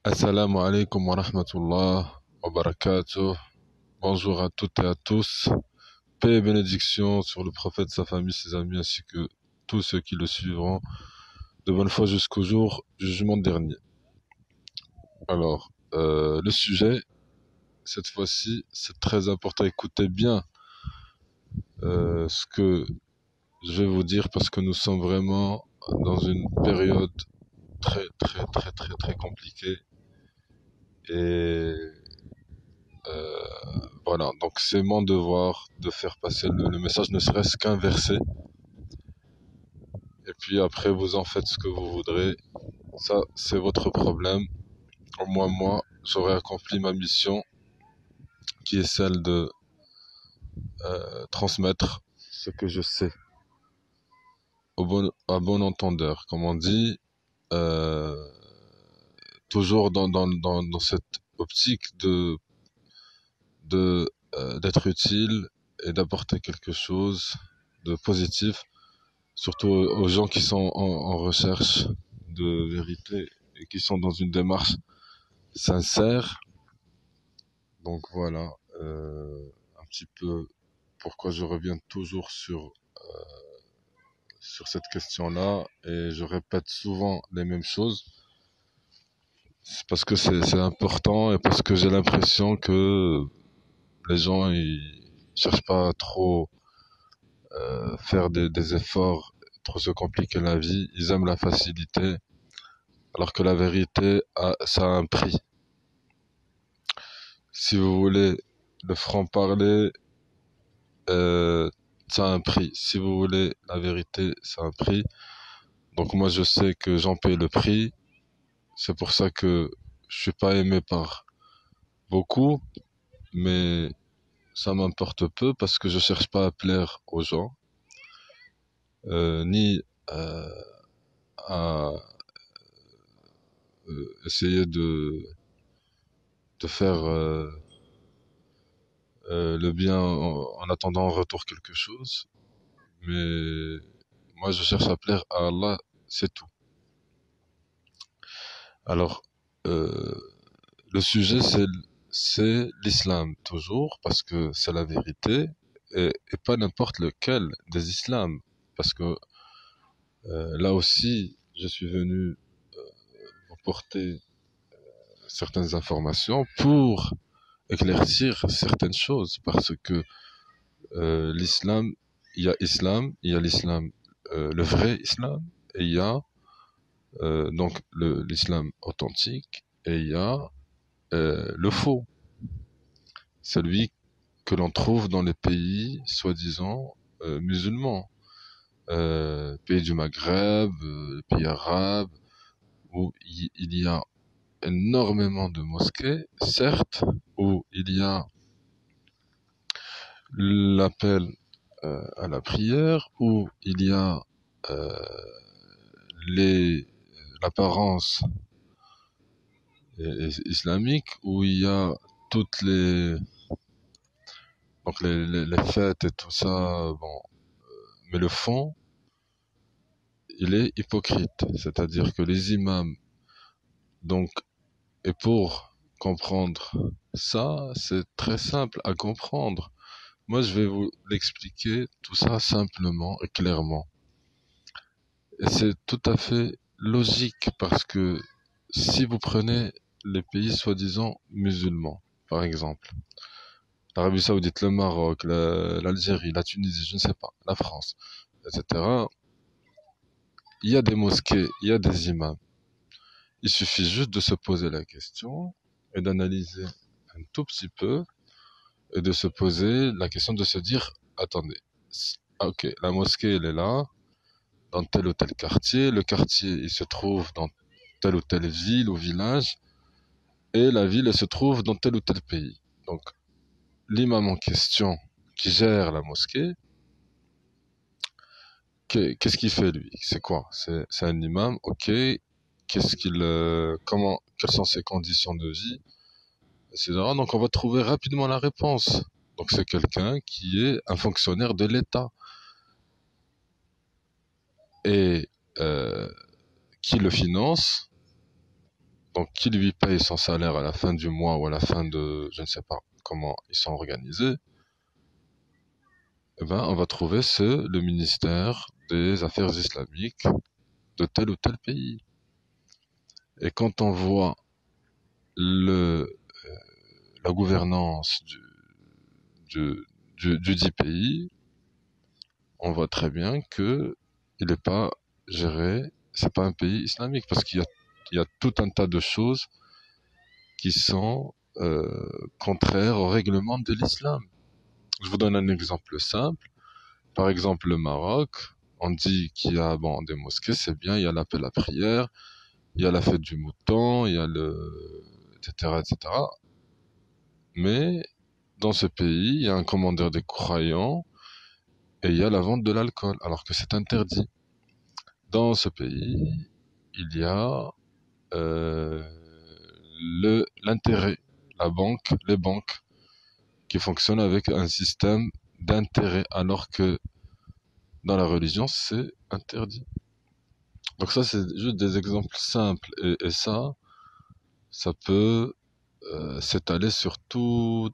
Assalamu alaikum wa rahmatullah wa barakatuh. Bonjour à toutes et à tous. Paix et bénédiction sur le prophète, sa famille, ses amis, ainsi que tous ceux qui le suivront de bonne foi jusqu'au jour du jugement dernier. Alors, le sujet, cette fois-ci, c'est très important. Écoutez bien ce que je vais vous dire parce que nous sommes vraiment dans une période très compliquée. Et voilà, donc c'est mon devoir de faire passer le message, ne serait-ce qu'un verset. Et puis après, vous en faites ce que vous voudrez. Ça, c'est votre problème. Au moins, moi, j'aurai accompli ma mission, qui est celle de transmettre ce que je sais à bon entendeur, comme on dit, euh, toujours dans cette optique d'être utile et d'apporter quelque chose de positif, surtout aux gens qui sont en recherche de vérité et qui sont dans une démarche sincère. Donc voilà, un petit peu pourquoi je reviens toujours sur cette question-là et je répète souvent les mêmes choses. C'est parce que c'est important et parce que j'ai l'impression que les gens ils cherchent pas à trop faire des efforts, trop se compliquer la vie. Ils aiment la facilité, alors que la vérité, ça a un prix. Si vous voulez le franc-parler, euh, ça a un prix. Si vous voulez la vérité, ça a un prix. Donc moi, je sais que j'en paye le prix. C'est pour ça que je suis pas aimé par beaucoup, mais ça m'importe peu parce que je cherche pas à plaire aux gens, ni à essayer de faire le bien en attendant en retour quelque chose. Mais moi, je cherche à plaire à Allah, c'est tout. Alors, euh, le sujet, c'est l'islam, toujours, parce que c'est la vérité, et pas n'importe lequel des islams. Parce que là aussi, je suis venu vous porter certaines informations pour éclaircir certaines choses, parce que l'islam, il y a l'islam, le vrai islam, et il y a donc l'islam authentique, et il y a le faux, celui que l'on trouve dans les pays soi-disant musulmans, pays du Maghreb, pays arabes, où il y a énormément de mosquées, certes, où il y a l'appel à la prière, où il y a euh, les l'apparence islamique, où il y a toutes les fêtes et tout ça, bon, mais le fond, il est hypocrite, c'est-à-dire que les imams, donc, et pour comprendre ça, c'est très simple à comprendre. Moi, je vais vous l'expliquer tout ça simplement et clairement. Et c'est tout à fait logique parce que si vous prenez les pays soi-disant musulmans, par exemple, l'Arabie Saoudite, le Maroc, l'Algérie, la Tunisie, je ne sais pas, la France, etc., il y a des mosquées, il y a des imams. Il suffit juste de se poser la question et d'analyser un tout petit peu et de se poser la question de se dire, attendez, ok, la mosquée, elle est là, dans tel ou tel quartier, le quartier, il se trouve dans telle ou telle ville ou village, et la ville, elle se trouve dans tel ou tel pays. Donc, l'imam en question qui gère la mosquée, qu'est-ce qu'il fait lui? C'est quoi? C'est un imam, ok. Quelles sont ses conditions de vie, etc. Donc on va trouver rapidement la réponse. Donc c'est quelqu'un qui est un fonctionnaire de l'État et qui le finance donc qui lui paye son salaire à la fin du mois ou à la fin de, je ne sais pas comment ils sont organisés, eh ben, on va trouver le ministère des Affaires islamiques de tel ou tel pays. Et quand on voit le, la gouvernance du, du dit pays, on voit très bien que il n'est pas géré, c'est pas un pays islamique, parce il y a tout un tas de choses qui sont contraires au règlement de l'islam. Je vous donne un exemple simple. Par exemple, le Maroc, on dit qu'il y a bon, des mosquées, c'est bien, il y a l'appel à prière, il y a la fête du mouton, il y a etc., etc. Mais dans ce pays, il y a un commandeur des croyants et il y a la vente de l'alcool, alors que c'est interdit. Dans ce pays, il y a euh, l'intérêt, la banque, les banques qui fonctionnent avec un système d'intérêt, alors que dans la religion, c'est interdit. Donc ça, c'est juste des exemples simples, et ça peut s'étaler sur tout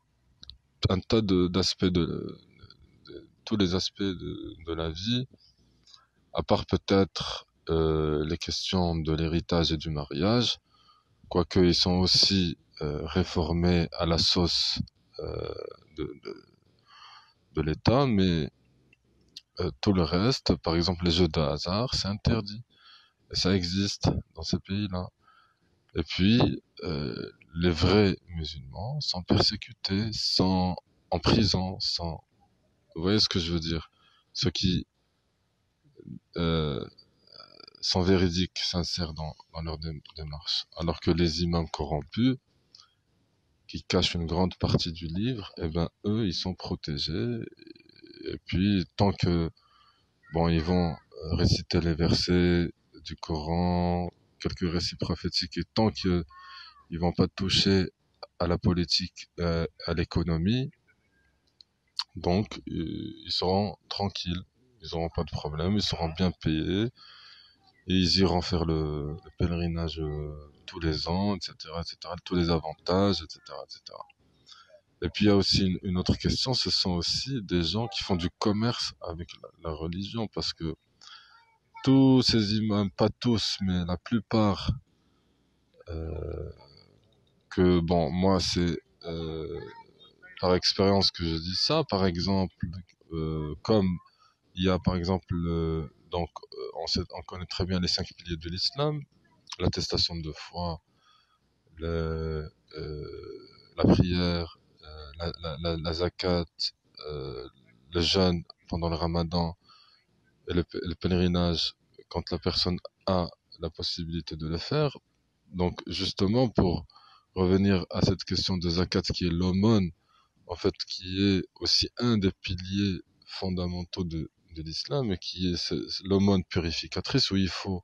un tas d'aspects tous les aspects de la vie, à part peut-être les questions de l'héritage et du mariage, quoique ils sont aussi réformés à la sauce euh, de, de, de l'État, mais tout le reste, par exemple les jeux de hasard, c'est interdit. Et ça existe dans ces pays-là. Et puis, les vrais musulmans sont persécutés, sont en prison, sont... Vous voyez ce que je veux dire? Ceux qui euh, sont véridiques, sincères dans leur démarche. Alors que les imams corrompus, qui cachent une grande partie du livre, eh ben, eux, ils sont protégés. Et puis, tant que, bon, ils vont réciter les versets du Coran, quelques récits prophétiques, et tant qu'ils vont pas toucher à la politique, à l'économie, donc, ils seront tranquilles. Ils n'auront pas de problème, ils seront bien payés, et ils iront faire le pèlerinage tous les ans, etc., etc., tous les avantages, etc., etc. Et puis il y a aussi une autre question, ce sont aussi des gens qui font du commerce avec la religion, parce que tous ces imams, pas tous, mais la plupart, euh, que bon, moi c'est par expérience que je dis ça, par exemple, comme il y a par exemple, donc on connaît très bien les 5 piliers de l'islam, l'attestation de foi, la prière, la zakat, euh, le jeûne pendant le ramadan et le pèlerinage quand la personne a la possibilité de le faire. Donc justement pour revenir à cette question de zakat qui est l'aumône, en fait qui est aussi un des piliers fondamentaux de l'islam, et qui est l'aumône purificatrice, où il faut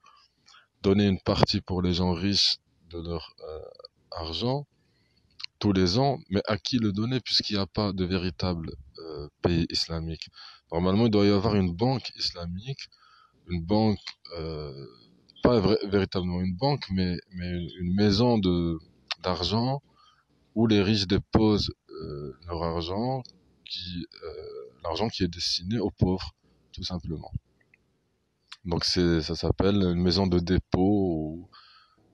donner une partie pour les gens riches de leur argent tous les ans, mais à qui le donner puisqu'il n'y a pas de véritable pays islamique. Normalement, il doit y avoir une banque islamique, une banque, pas véritablement une banque, mais une maison d'argent où les riches déposent leur argent, l'argent qui est destiné aux pauvres, tout simplement. Donc ça s'appelle une maison de dépôt.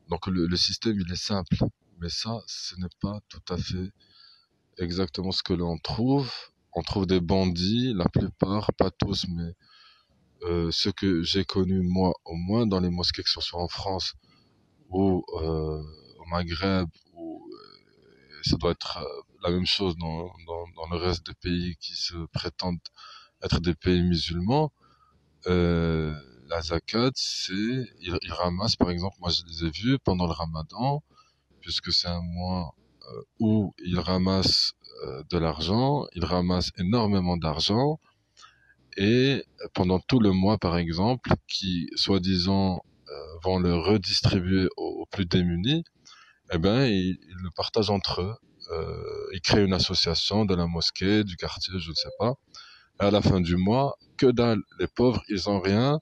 Donc le système, il est simple, mais ça, ce n'est pas tout à fait exactement ce que l'on trouve. On trouve des bandits, la plupart, pas tous, mais ceux que j'ai connus moi au moins dans les mosquées, que ce soit en France ou au Maghreb, ou ça doit être la même chose dans le reste des pays qui se prétendent être des pays musulmans. Euh, la zakat, ils ramassent, par exemple, moi je les ai vus pendant le Ramadan, puisque c'est un mois où ils ramassent de l'argent, ils ramassent énormément d'argent, et pendant tout le mois, par exemple, qui soi-disant vont le redistribuer aux plus démunis, eh ben ils le partagent entre eux. Ils créent une association de la mosquée, du quartier, je ne sais pas. Et à la fin du mois, que dalle, les pauvres, ils ont rien.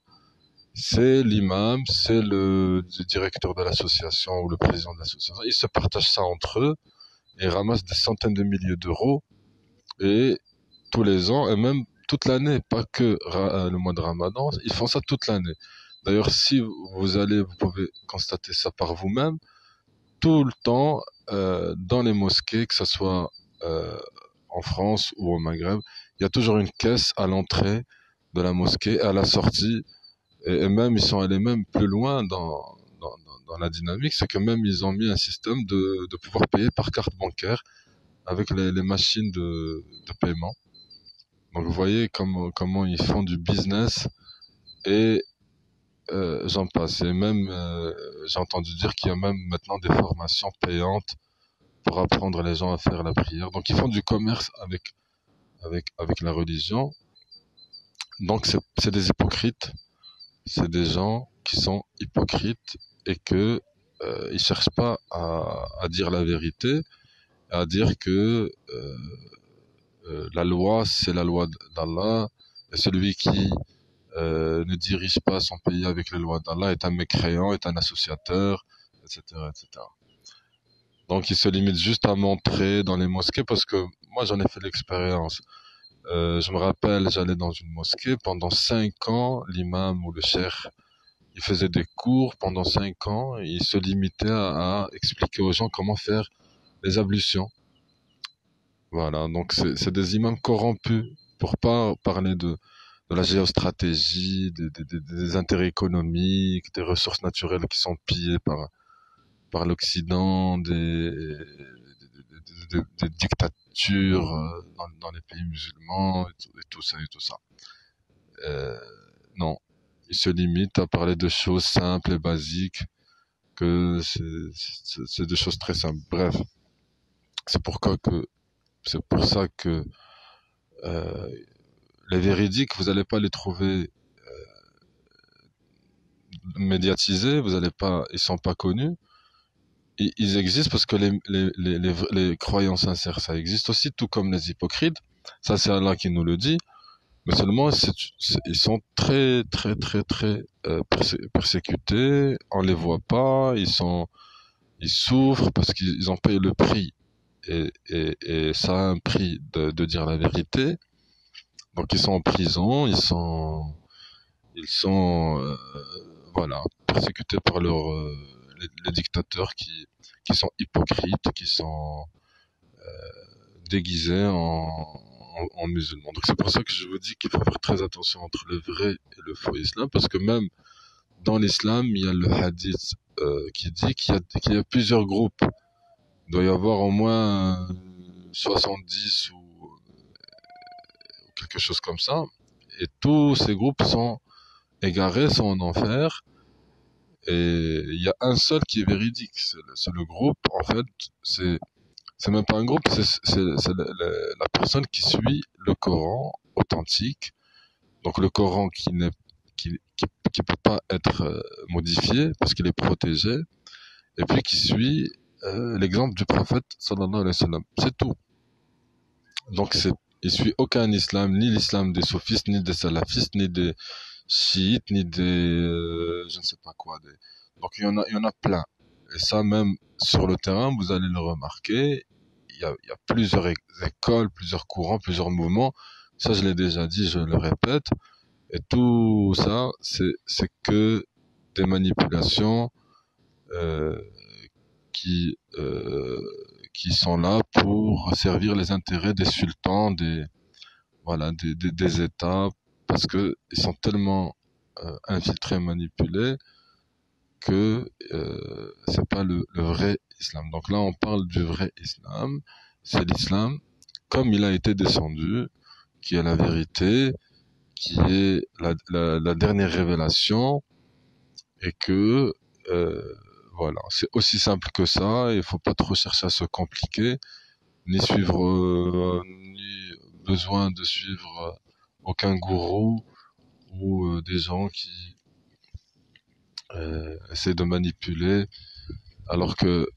C'est l'imam, c'est le directeur de l'association ou le président de l'association. Ils se partagent ça entre eux et ramassent des centaines de milliers d'euros et tous les ans et même toute l'année, pas que le mois de Ramadan, ils font ça toute l'année. D'ailleurs, si vous allez, vous pouvez constater ça par vous-même, tout le temps dans les mosquées, que ce soit euh, en France ou au Maghreb, il y a toujours une caisse à l'entrée de la mosquée, à la sortie, et même ils sont allés même plus loin dans la dynamique, c'est que même ils ont mis un système de pouvoir payer par carte bancaire avec les machines de paiement. Donc vous voyez comment ils font du business et j'en passe. Et même j'ai entendu dire qu'il y a même maintenant des formations payantes pour apprendre les gens à faire la prière. Donc ils font du commerce avec la religion. Donc c'est des hypocrites, c'est des gens qui sont hypocrites et que ils cherchent pas à dire la vérité, à dire que la loi c'est la loi d'Allah et celui qui ne dirige pas son pays avec les lois d'Allah est un mécréant, est un associateur, etc., etc. Donc ils se limitent juste à montrer dans les mosquées parce que moi j'en ai fait l'expérience. Je me rappelle, j'allais dans une mosquée pendant 5 ans, l'imam ou le cheikh, il faisait des cours pendant 5 ans, et il se limitait à expliquer aux gens comment faire les ablutions. Voilà, donc c'est des imams corrompus pour pas parler de la géostratégie, des intérêts économiques, des ressources naturelles qui sont pillées par l'Occident, des dictatures dans les pays musulmans et tout ça et tout ça. Euh, non, il se limite à parler de choses simples et basiques, que c'est des choses très simples. Bref, c'est pourquoi que c'est pour ça que euh, les véridiques, vous n'allez pas les trouver médiatisés, vous allez pas, ils sont pas connus. Ils existent parce que les croyants sincères, ça existe aussi, tout comme les hypocrites. Ça, c'est Allah qui nous le dit. Mais seulement, ils sont très, très, très, très persécutés. On les voit pas. Ils souffrent parce qu'ils ont payé le prix. Et ça a un prix de dire la vérité. Donc, ils sont en prison. Ils sont voilà, persécutés par les dictateurs qui sont hypocrites, qui sont déguisés en musulmans. Donc c'est pour ça que je vous dis qu'il faut faire très attention entre le vrai et le faux islam, parce que même dans l'islam, il y a le hadith qui dit qu'il y a plusieurs groupes. Il doit y avoir au moins 70 ou quelque chose comme ça. Et tous ces groupes sont égarés, sont en enfer. Et il y a un seul qui est véridique. C'est le groupe, en fait, c'est même pas un groupe, c'est la personne qui suit le Coran authentique. Donc le Coran qui peut pas être modifié parce qu'il est protégé. Et puis qui suit l'exemple du prophète sallallahu alayhi wa sallam. C'est tout. Donc il suit aucun islam, ni l'islam des soufistes, ni des salafistes, ni des chiites, ni des je ne sais pas quoi. Donc il y en a plein. Et ça même sur le terrain, vous allez le remarquer. Il y a plusieurs écoles, plusieurs courants, plusieurs mouvements. Ça, je l'ai déjà dit, je le répète. Et tout ça, c'est que des manipulations euh, qui euh, qui sont là pour servir les intérêts des sultans, voilà, des États, parce que ils sont tellement infiltrés, manipulés que c'est pas le vrai islam. Donc là, on parle du vrai islam. C'est l'islam comme il a été descendu, qui est la vérité, qui est la dernière révélation, et que voilà, c'est aussi simple que ça. Il faut pas trop chercher à se compliquer, ni suivre, ni besoin de suivre aucun gourou ou des gens qui essaient de manipuler, alors que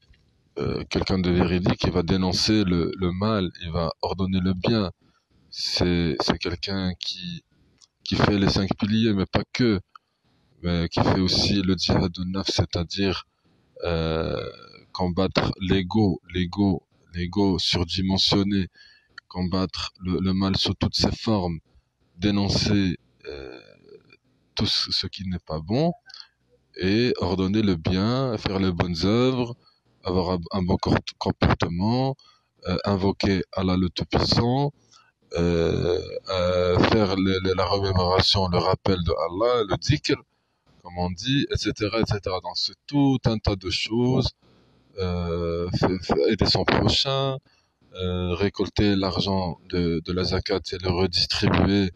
quelqu'un de véridique, il va dénoncer le mal, il va ordonner le bien. C'est quelqu'un qui fait les 5 piliers, mais pas que. qui fait aussi le djihad de nafs, c'est-à-dire euh, combattre l'ego surdimensionné, combattre le mal sous toutes ses formes, dénoncer euh, tout ce qui n'est pas bon et ordonner le bien, faire les bonnes œuvres, avoir un bon comportement, invoquer Allah le Tout-Puissant, faire la remémoration, le rappel de Allah, le dhikr, comme on dit, etc., etc. Donc c'est tout un tas de choses. Aider son prochain, récolter l'argent de la zakat et le redistribuer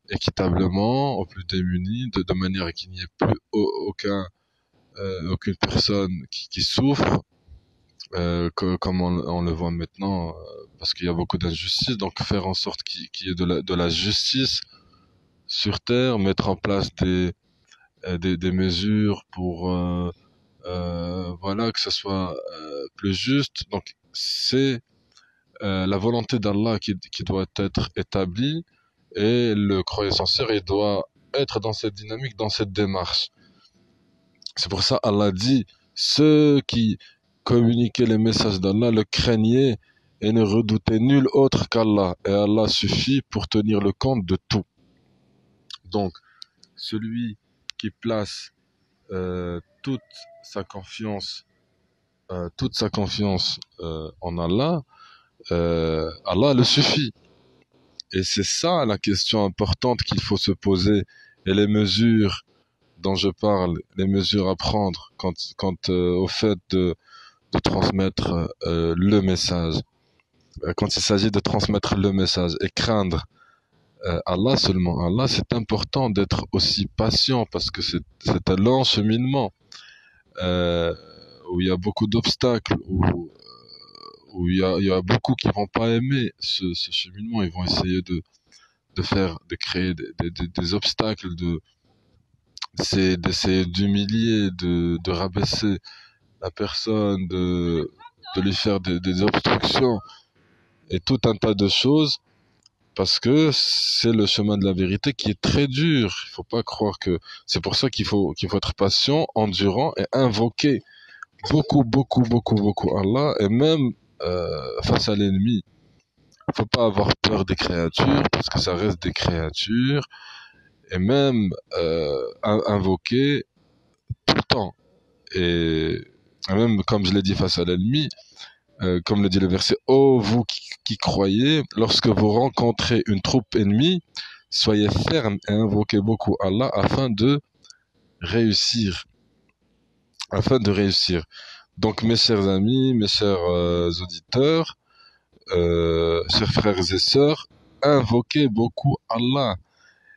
équitablement aux plus démunis, de manière qu'il n'y ait plus aucune personne qui souffre, comme on le voit maintenant, parce qu'il y a beaucoup d'injustice. Donc faire en sorte qu'il y ait de la justice sur terre, mettre en place des mesures pour voilà, que ce soit plus juste. Donc c'est la volonté d'Allah qui doit être établie, et le croyant sincère, il doit être dans cette dynamique, dans cette démarche. C'est pour ça Allah dit, ceux qui communiquaient les messages d'Allah le craignaient et ne redoutaient nul autre qu'Allah, et Allah suffit pour tenir le compte de tout. Donc celui qui place toute sa confiance en Allah, Allah le suffit. Et c'est ça la question importante qu'il faut se poser. Et les mesures dont je parle, les mesures à prendre au fait de transmettre le message. Quand il s'agit de transmettre le message et craindre Allah seulement, Allah, c'est important d'être aussi patient, parce que c'est un long cheminement euh, où il y a beaucoup d'obstacles, où il y a beaucoup qui vont pas aimer ce cheminement. Ils vont essayer de créer des obstacles, d'essayer d'humilier, de rabaisser la personne, de lui faire des obstructions et tout un tas de choses, parce que c'est le chemin de la vérité qui est très dur. Il faut pas croire que c'est pour ça qu'il faut être patient, endurant et invoquer beaucoup Allah, et même face à l'ennemi. Il faut pas avoir peur des créatures, parce que ça reste des créatures, et même invoquer tout le temps. Et même, comme je l'ai dit, face à l'ennemi, comme le dit le verset, ô vous qui croyez, lorsque vous rencontrez une troupe ennemie, soyez fermes et invoquez beaucoup Allah réussir, afin de réussir. Donc, mes chers amis, mes chers auditeurs, chers frères et sœurs, invoquez beaucoup Allah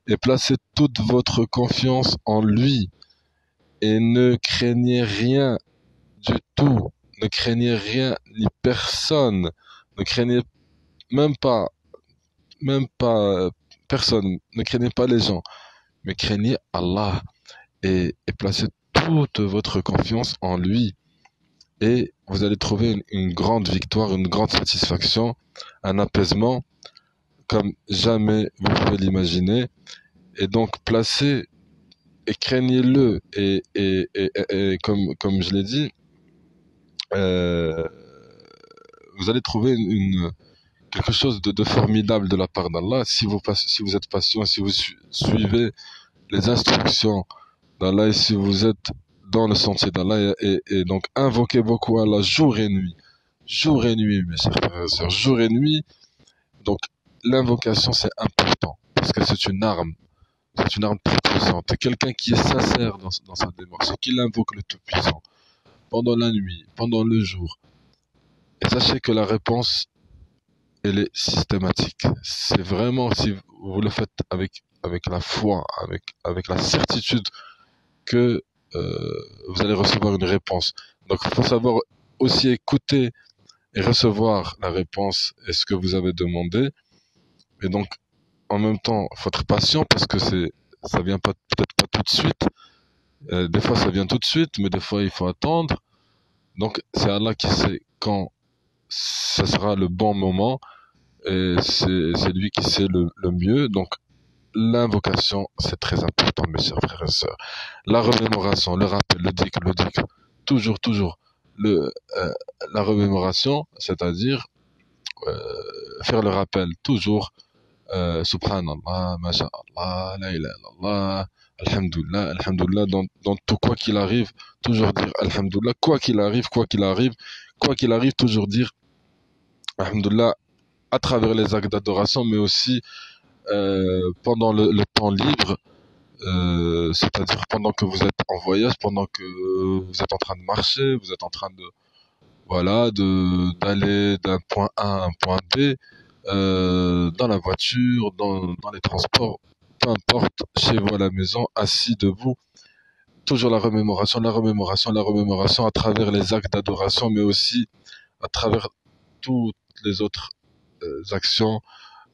et placez toute votre confiance en lui, et ne craignez rien du tout. Ne craignez rien ni personne. Ne craignez même pas, même pas personne. Ne craignez pas les gens, mais craignez Allah, et placez toute votre confiance en lui. Et vous allez trouver une grande victoire, une grande satisfaction, un apaisement comme jamais vous pouvez l'imaginer. Et donc placez et craignez-le, et comme je l'ai dit, euh, vous allez trouver quelque chose de formidable de la part d'Allah si vous êtes patient, si vous suivez les instructions d'Allah, et si vous êtes dans le sentier d'Allah, et donc invoquez beaucoup Allah jour et nuit, mes chers frères et sœurs, jour et nuit. Donc l'invocation, c'est important, parce que c'est une arme très puissante. Et quelqu'un qui est sincère dans sa démarche, qui invoque le Tout-Puissant pendant la nuit, pendant le jour, et sachez que la réponse, elle est systématique. C'est vraiment, si vous le faites avec la foi, avec la certitude que vous allez recevoir une réponse. Donc il faut savoir aussi écouter et recevoir la réponse et ce que vous avez demandé. Et donc en même temps, il faut être patient, parce que ça vient pas, peut-être pas tout de suite. Des fois ça vient tout de suite, mais des fois il faut attendre. Donc c'est Allah qui sait quand ce sera le bon moment, et c'est lui qui sait le mieux. Donc l'invocation, c'est très important, mes chers frères et sœurs. La remémoration, le rappel, le dhikr, toujours, toujours. Le, euh, la remémoration, c'est-à-dire euh, faire le rappel, toujours. Subhanallah, Masha'Allah, La ilaha illallah, Alhamdulillah, Alhamdulillah, dans tout quoi qu'il arrive, toujours dire Alhamdulillah, quoi qu'il arrive, toujours dire Alhamdulillah à travers les actes d'adoration, mais aussi pendant le temps libre, c'est-à-dire pendant que vous êtes en voyage, pendant que vous êtes en train de marcher, vous êtes en train de voilà, d'aller d'un point A à un point B, dans la voiture, dans les transports, peu importe, chez vous à la maison, assis, debout, toujours la remémoration à travers les actes d'adoration, mais aussi à travers toutes les autres actions,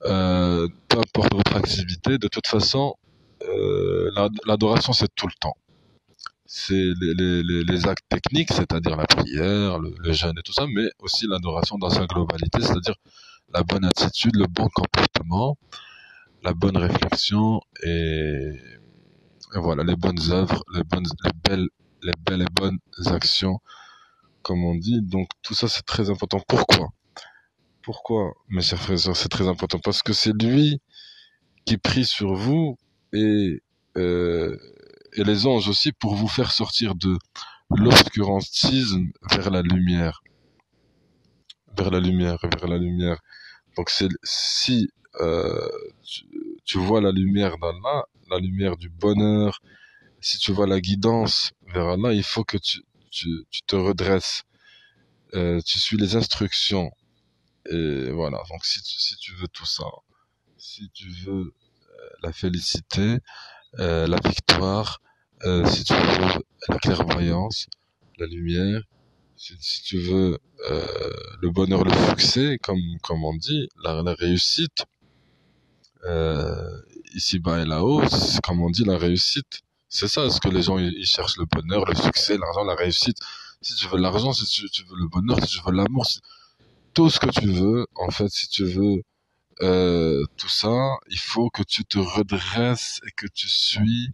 peu importe votre activité, de toute façon, l'adoration c'est tout le temps. C'est les actes techniques, c'est-à-dire la prière, le jeûne et tout ça, mais aussi l'adoration dans sa globalité, c'est-à-dire la bonne attitude, le bon comportement, la bonne réflexion et voilà, les bonnes œuvres, les belles et bonnes actions, comme on dit. Donc tout ça c'est très important. Pourquoi? Pourquoi, mes chers frères et sœurs, c'est très important? Parce que c'est lui qui prie sur vous et, euh, et les anges aussi pour vous faire sortir de l'obscurantisme vers la lumière, vers la lumière. Donc c'est si euh, tu, tu vois la lumière d'Allah, la lumière du bonheur, si tu vois la guidance vers Allah, il faut que tu te redresses, tu suis les instructions et voilà. Donc si tu veux tout ça, si tu veux la félicité, la victoire, si tu veux la clairvoyance, la lumière, si tu veux le bonheur, le succès, comme on dit, la réussite, euh, ici-bas et là-haut, comme on dit, la réussite, c'est ça, ce que les gens ils cherchent, le bonheur, le succès, l'argent, la réussite. Si tu veux l'argent, si tu veux le bonheur, si tu veux l'amour, tout ce que tu veux, en fait, si tu veux tout ça, il faut que tu te redresses et que tu suis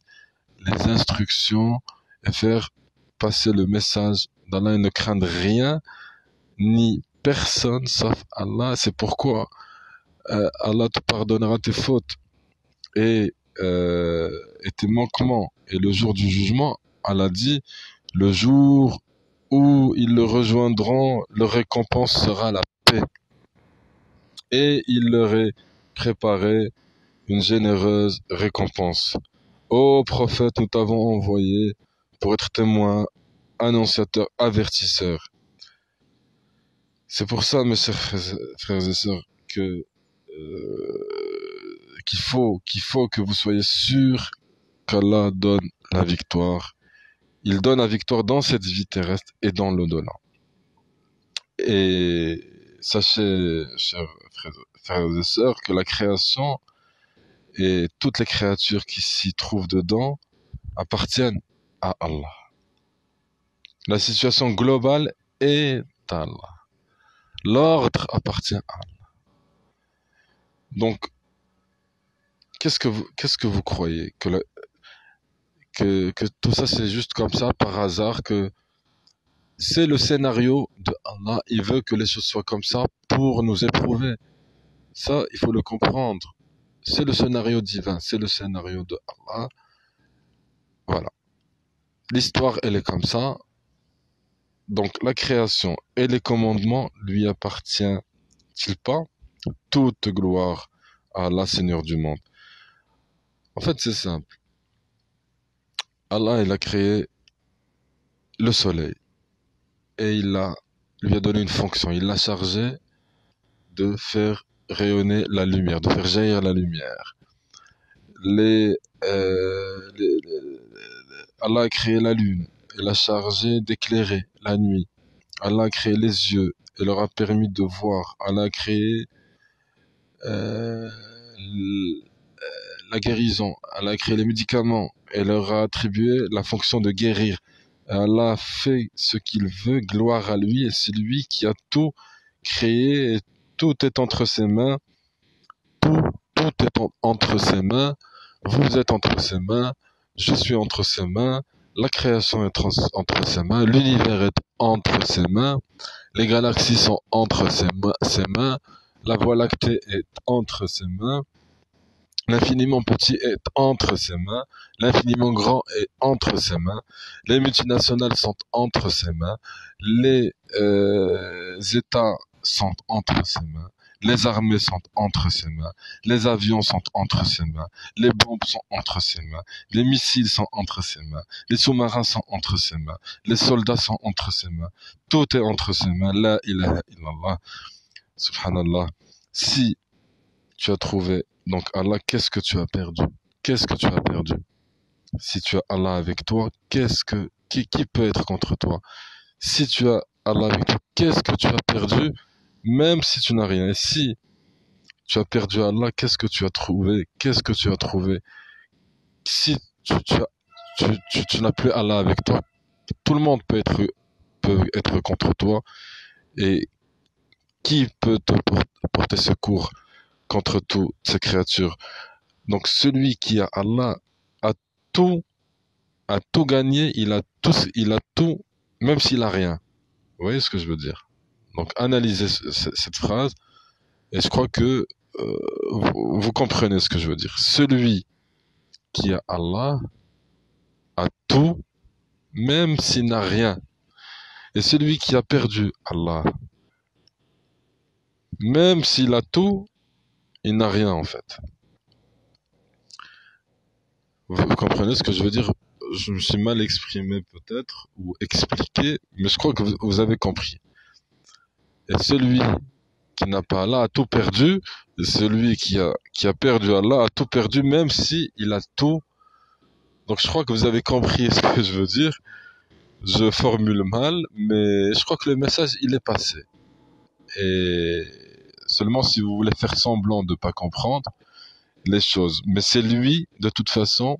les instructions et faire passer le message d'Allah et ne craindre rien ni personne sauf Allah. C'est pourquoi Allah te pardonnera tes fautes et, et tes manquements. Et le jour du jugement, Allah dit, le jour où ils le rejoindront, leur récompense sera la paix. Et il leur est préparé une généreuse récompense. Ô prophète, nous t'avons envoyé pour être témoin, annonciateur, avertisseur. C'est pour ça, mes chers frères et sœurs, que qu'il faut que vous soyez sûrs qu'Allah donne la victoire. Il donne la victoire dans cette vie terrestre et dans l'au-delà. Et sachez, chers frères et sœurs, que la création et toutes les créatures qui s'y trouvent dedans appartiennent à Allah. La situation globale est à Allah. L'ordre appartient à Allah. Donc, qu'est-ce que vous croyez? Que tout ça c'est juste comme ça, par hasard, que c'est le scénario de Allah, il veut que les choses soient comme ça pour nous éprouver. Ça, il faut le comprendre. C'est le scénario divin, c'est le scénario de Allah. Voilà. L'histoire, elle est comme ça. Donc, la création et les commandements lui appartiennent-ils pas? Toute gloire à Allah, Seigneur du monde. En fait, c'est simple. Allah, il a créé le soleil et lui a donné une fonction. Il l'a chargé de faire rayonner la lumière, de faire jaillir la lumière. Allah a créé la lune et l'a chargé d'éclairer la nuit. Allah a créé les yeux et leur a permis de voir. Allah a créé euh, la guérison. Allah a créé les médicaments et leur a attribué la fonction de guérir. Allah fait ce qu'il veut, gloire à lui, et c'est lui qui a tout créé, et tout est entre ses mains, tout est entre ses mains, Vous êtes entre ses mains, je suis entre ses mains, la création est entre ses mains, l'univers est entre ses mains, les galaxies sont entre ses mains, la Voie lactée est entre ses mains, l'infiniment petit est entre ses mains, l'infiniment grand est entre ses mains, les multinationales sont entre ses mains, les États sont entre ses mains, les armées sont entre ses mains, les avions sont entre ses mains, les bombes sont entre ses mains, les missiles sont entre ses mains, les sous-marins sont entre ses mains, les soldats sont entre ses mains, tout est entre ses mains. La ilaha illallah, subhanallah. Si tu as trouvé donc Allah, qu'est-ce que tu as perdu? Qu'est-ce que tu as perdu? Si tu as Allah avec toi, qui peut être contre toi? Si tu as Allah avec toi, qu'est-ce que tu as perdu? Même si tu n'as rien. Et si tu as perdu Allah, qu'est-ce que tu as trouvé? Qu'est-ce que tu as trouvé? Si tu n'as plus Allah avec toi, tout le monde peut être contre toi. Et qui peut te porter secours contre toutes ces créatures? Donc celui qui a Allah a tout, a tout gagné, il a tout, même s'il a rien. Vous voyez ce que je veux dire? Donc analysez cette phrase et je crois que vous comprenez ce que je veux dire. Celui qui a Allah a tout, même s'il n'a rien. Et celui qui a perdu Allah, même s'il a tout, il n'a rien en fait. Vous comprenez ce que je veux dire? Je me suis mal exprimé peut-être, ou expliqué, mais je crois que vous avez compris. Et celui qui n'a pas Allah a tout perdu, et celui qui a perdu Allah a tout perdu, même si il a tout. Donc je crois que vous avez compris ce que je veux dire. Je formule mal, mais je crois que le message, il est passé. Et seulement si vous voulez faire semblant de pas comprendre les choses. Mais c'est lui, de toute façon,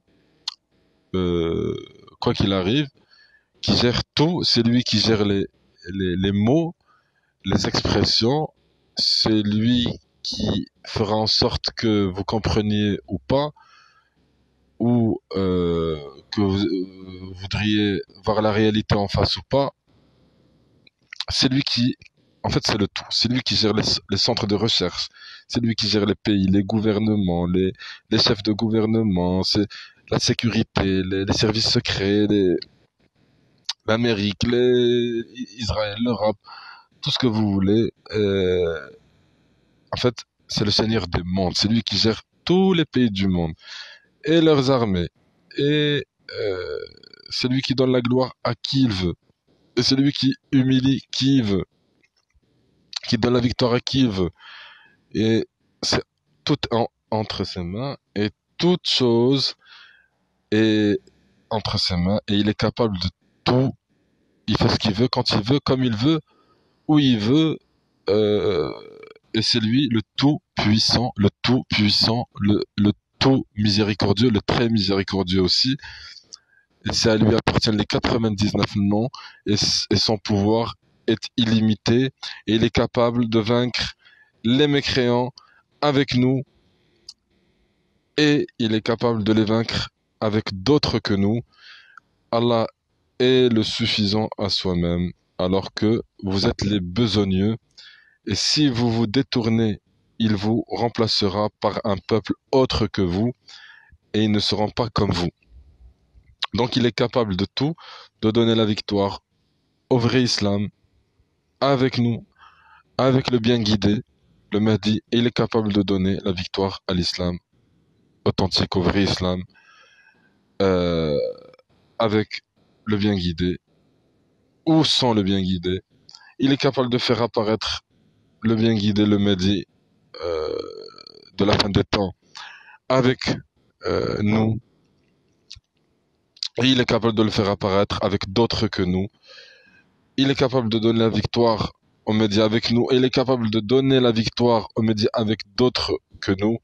euh, quoi qu'il arrive, qui gère tout. C'est lui qui gère les mots, les expressions. C'est lui qui fera en sorte que vous compreniez ou pas, ou que vous voudriez voir la réalité en face ou pas. C'est lui qui, en fait, c'est le tout. C'est lui qui gère les centres de recherche. C'est lui qui gère les pays, les gouvernements, les chefs de gouvernement, c'est la sécurité, les services secrets, l'Amérique, Israël, l'Europe, tout ce que vous voulez. En fait, c'est le Seigneur des mondes. C'est lui qui gère tous les pays du monde et leurs armées. Et c'est lui qui donne la gloire à qui il veut. Et c'est lui qui humilie qui il veut, qui donne la victoire à qui il veut. Et c'est tout entre ses mains, et toute chose est entre ses mains, et il est capable de tout. Il fait ce qu'il veut, quand il veut, comme il veut, où il veut, euh, et c'est lui le tout puissant, le tout miséricordieux, le très miséricordieux aussi. Et c'est à lui appartiennent les 99 noms, et son pouvoir est illimité, et il est capable de vaincre les mécréants avec nous, et il est capable de les vaincre avec d'autres que nous. Allah est le suffisant à soi-même, alors que vous êtes les besogneux, et si vous vous détournez, il vous remplacera par un peuple autre que vous, et ils ne seront pas comme vous. Donc il est capable de tout, de donner la victoire au vrai islam, avec nous, avec le bien guidé, le Mahdi, et il est capable de donner la victoire à l'islam authentique, au vrai islam, euh, avec le bien guidé ou sans le bien guidé. Il est capable de faire apparaître le bien guidé, le Mahdi, euh, de la fin des temps, avec nous. Et il est capable de le faire apparaître avec d'autres que nous. Il est capable de donner la victoire aux médias avec nous. Et il est capable de donner la victoire aux médias avec d'autres que nous.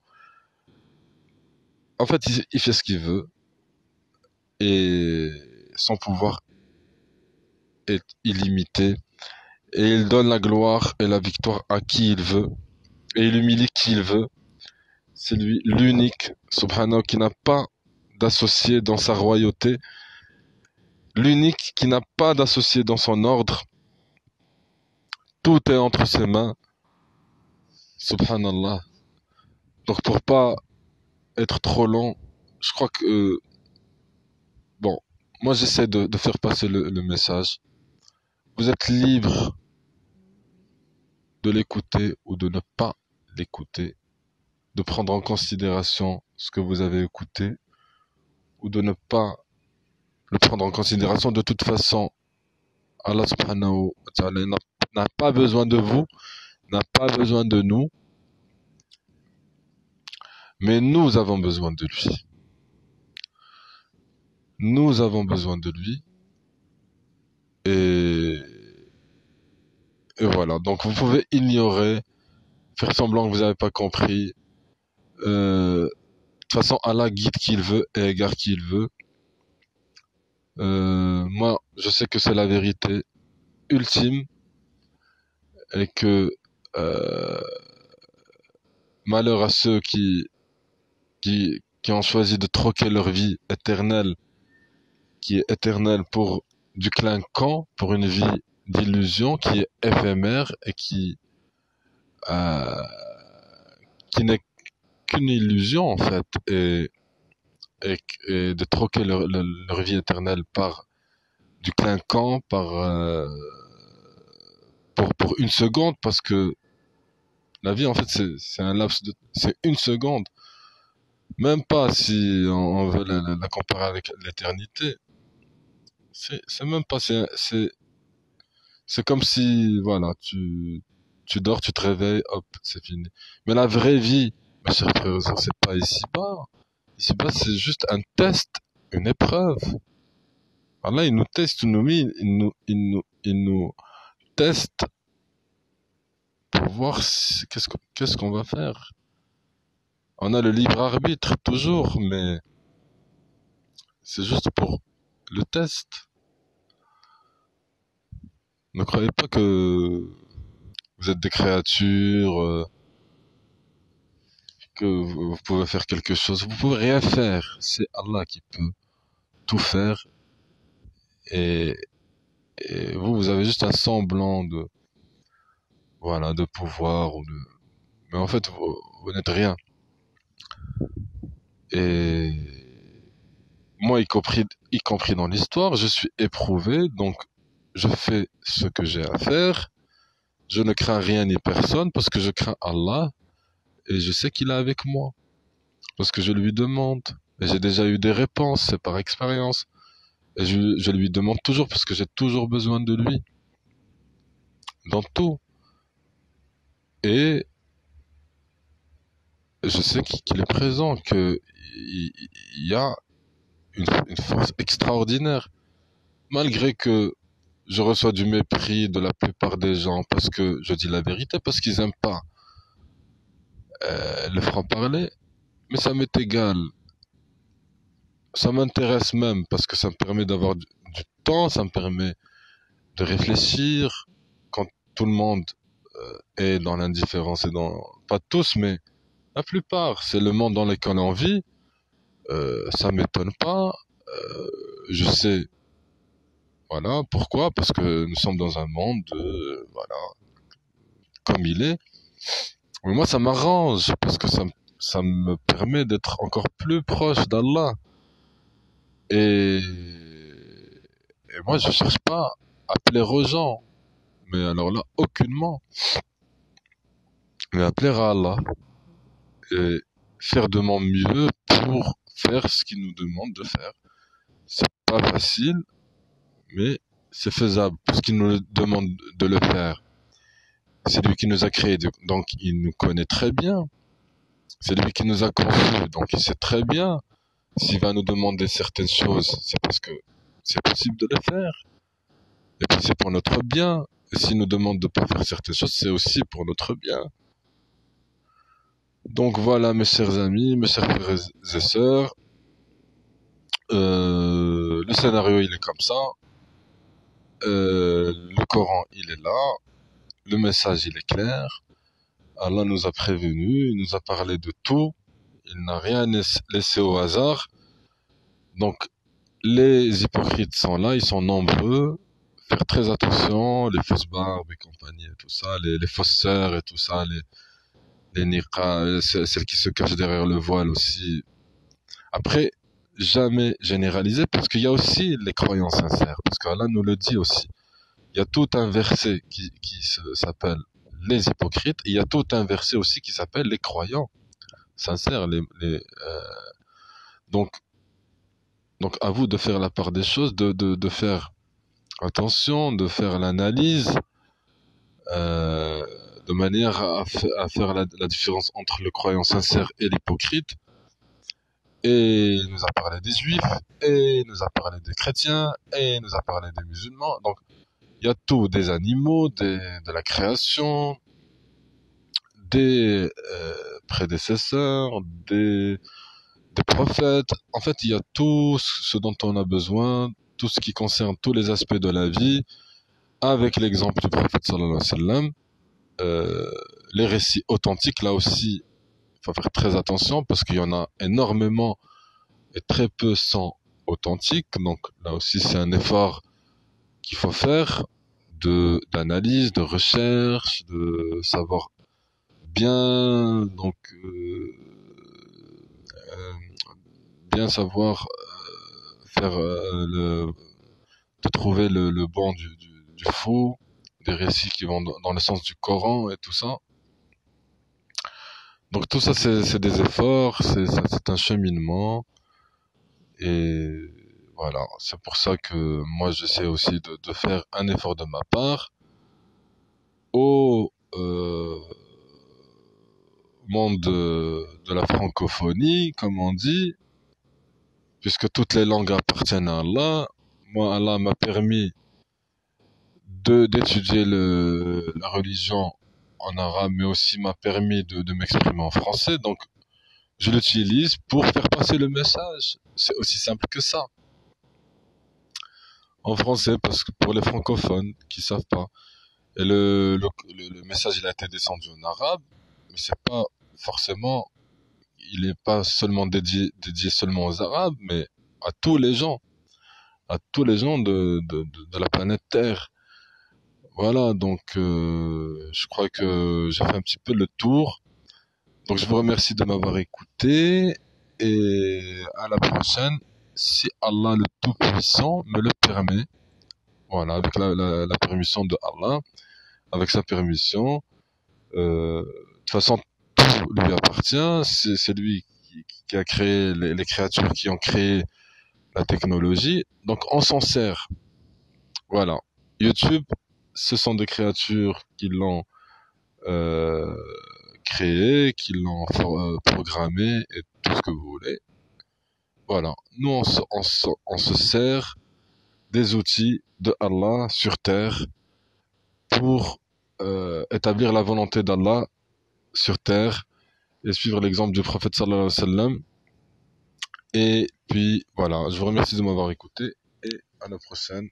En fait, il fait ce qu'il veut. Et son pouvoir est illimité. Et il donne la gloire et la victoire à qui il veut. Et il humilie qui il veut. C'est lui l'unique, subhanahu, qui n'a pas d'associé dans sa royauté, l'unique qui n'a pas d'associé dans son ordre. Tout est entre ses mains, subhanallah. Donc pour pas être trop long, je crois que bon, moi j'essaie de faire passer le message. Vous êtes libre de l'écouter ou de ne pas l'écouter, de prendre en considération ce que vous avez écouté ou de ne pas le prendre en considération. De toute façon, Allah subhanahu wa ta'ala n'a pas besoin de vous, n'a pas besoin de nous, mais nous avons besoin de lui. Nous avons besoin de lui et, et voilà. Donc vous pouvez ignorer, faire semblant que vous n'avez pas compris. De toute façon, Allah guide qui il veut et égare qui il veut. Moi, je sais que c'est la vérité ultime et que euh, malheur à ceux qui ont choisi de troquer leur vie éternelle, qui est éternelle, pour du clinquant, pour une vie d'illusion qui est éphémère et euh, qui n'est qu'une illusion en fait, et de troquer leur vie éternelle par du clinquant, pour une seconde, parce que la vie en fait c'est un laps de, c'est une seconde, même pas si on veut la comparer avec l'éternité. C'est même pas, c'est comme si, voilà, tu dors, tu te réveilles, hop, c'est fini. Mais la vraie vie, mes chers frères et sœurs, c'est pas ici-bas. Ici-bas, c'est juste un test, une épreuve. Allah, il nous teste, il nous teste pour voir qu'est-ce qu'on va faire. On a le libre arbitre, toujours, mais c'est juste pour le test. Ne croyez pas que vous êtes des créatures, que vous pouvez faire quelque chose. Vous pouvez rien faire. C'est Allah qui peut tout faire. Et, et vous avez juste un semblant voilà, de pouvoir mais en fait, vous n'êtes rien. Et moi, y compris dans l'histoire, je suis éprouvé, donc je fais ce que j'ai à faire. Je ne crains rien ni personne parce que je crains Allah et je sais qu'il est avec moi. Parce que je lui demande. Et j'ai déjà eu des réponses, c'est par expérience. Et je lui demande toujours parce que j'ai toujours besoin de lui. Dans tout. Et je sais qu'il est présent, qu'il y a une force extraordinaire. Malgré que je reçois du mépris de la plupart des gens parce que je dis la vérité, parce qu'ils aiment pas le franc-parler. Mais ça m'est égal. Ça m'intéresse même parce que ça me permet d'avoir du temps, ça me permet de réfléchir quand tout le monde est dans l'indifférence et dans, pas tous, mais la plupart, c'est le monde dans lequel on vit. Ça m'étonne pas. Je sais, voilà, pourquoi? Parce que nous sommes dans un monde, voilà, comme il est. Mais moi, ça m'arrange parce que ça me permet d'être encore plus proche d'Allah. Et, et moi, je cherche pas à plaire aux gens. Mais alors là, aucunement. Mais à plaire à Allah. Et faire de mon mieux pour faire ce qu'il nous demande de faire. C'est pas facile, mais c'est faisable, puisqu'il nous demande de le faire. C'est lui qui nous a créés, donc il nous connaît très bien. C'est lui qui nous a conçus, donc il sait très bien s'il va nous demander certaines choses, c'est parce que c'est possible de le faire. Et puis c'est pour notre bien. Et s'il nous demande de pas faire certaines choses, c'est aussi pour notre bien. Donc voilà, mes chers amis, mes chers frères et sœurs, le scénario il est comme ça. Le Coran il est là, le message il est clair. Allah nous a prévenus, il nous a parlé de tout. il n'a rien laissé au hasard. Donc, les hypocrites sont là, ils sont nombreux. Faire très attention, les fausses barbes et compagnie et tout ça, les fausses sœurs et tout ça, les niqas, celles qui se cachent derrière le voile aussi. Après, jamais généraliser parce qu'il y a aussi les croyants sincères. Parce qu'Allah nous le dit aussi. Il y a tout un verset qui s'appelle les hypocrites. Et il y a tout un verset aussi qui s'appelle les croyants sincères. Donc, donc à vous de faire la part des choses, de faire attention, de faire l'analyse, euh, de manière à faire la différence entre le croyant sincère et l'hypocrite. Et il nous a parlé des juifs, et il nous a parlé des chrétiens, et il nous a parlé des musulmans. Donc, il y a tout, des animaux, de la création, des prédécesseurs, des prophètes. En fait, il y a tout ce dont on a besoin, tout ce qui concerne tous les aspects de la vie, avec l'exemple du prophète sallallahu alayhi wa sallam. Euh, les récits authentiques, là aussi, il faut faire très attention parce qu'il y en a énormément et très peu sont authentiques. Donc là aussi, c'est un effort qu'il faut faire d'analyse, de recherche, de savoir bien euh, bien savoir faire de trouver le bon du faux, des récits qui vont dans le sens du Coran et tout ça. Donc tout ça c'est des efforts, c'est un cheminement et voilà, c'est pour ça que moi j'essaie aussi de faire un effort de ma part au monde de la francophonie, comme on dit, puisque toutes les langues appartiennent à Allah. Moi, Allah m'a permis d'étudier la religion en arabe, mais aussi m'a permis de m'exprimer en français. Donc, je l'utilise pour faire passer le message. C'est aussi simple que ça. En français, parce que pour les francophones qui savent pas. Et le message, il a été descendu en arabe, mais c'est pas forcément, il est pas seulement dédié seulement aux arabes, mais à tous les gens, à tous les gens de la planète Terre. Voilà, donc je crois que j'ai fait un petit peu le tour. Donc je vous remercie de m'avoir écouté et à la prochaine, si Allah le Tout-Puissant me le permet. Voilà, avec la permission de Allah, avec sa permission. De toute façon, tout lui appartient. C'est lui qui a créé les créatures qui ont créé la technologie. Donc on s'en sert. Voilà. YouTube, ce sont des créatures qui l'ont euh, créé, qui l'ont programmé et tout ce que vous voulez. Voilà. Nous, on se sert des outils de Allah sur terre pour établir la volonté d'Allah sur terre et suivre l'exemple du prophète sallallahu alayhi wa sallam. Et puis voilà, je vous remercie de m'avoir écouté et à la prochaine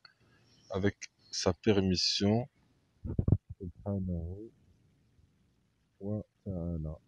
avec sa permission. Subhanahu wa ta'ala.